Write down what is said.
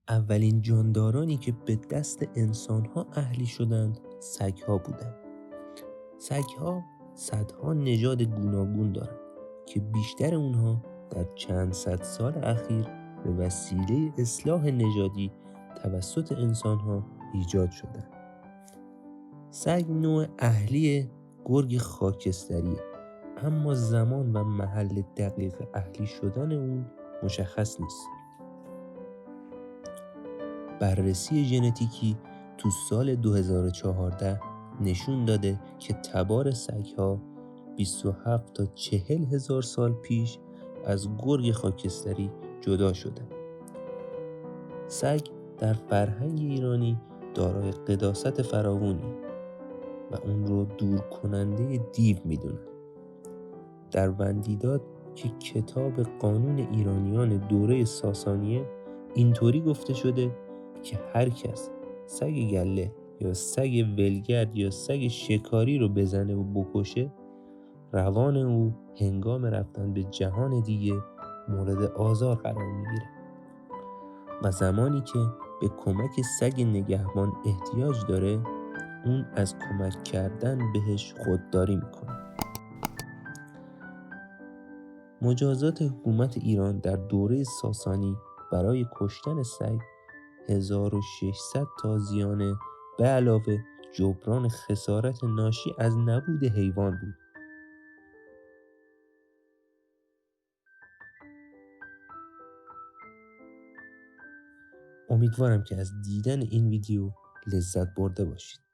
اولین جاندارانی که به دست انسان‌ها اهلی شدند سگ‌ها بودند. سگ‌ها صدها نژاد گوناگون دارند که بیشتر اونها در چند صد سال اخیر به وسیله اصلاح نژادی توسط انسان‌ها ایجاد شدند. سگ نوع اهلی گرگ خاکستریه، اما زمان و محل دقیق اهلی شدن اون مشخص نیست. بررسی ژنتیکی تو سال 2014 نشون داده که تبار سگ‌ها 27 تا 40 هزار سال پیش از گرگ خاکستری جدا شده. سگ در فرهنگ ایرانی دارای قداست فراوانی و اون رو دور کننده دیو میدونن. در وندیداد که کتاب قانون ایرانیان دوره ساسانیه اینطوری گفته شده که هر کس سگ گله یا سگ ولگرد یا سگ شکاری رو بزنه و بکشه، روان او هنگام رفتن به جهان دیگه مورد آزار قرار میگیره و زمانی که به کمک سگ نگهبان احتیاج داره اون از کمک کردن بهش خودداری میکنه. مجازات حکومت ایران در دوره ساسانی برای کشتن سگ 1600 تازیانه به علاوه جبران خسارت ناشی از نبود حیوان بود. امیدوارم که از دیدن این ویدیو لذت برده باشید.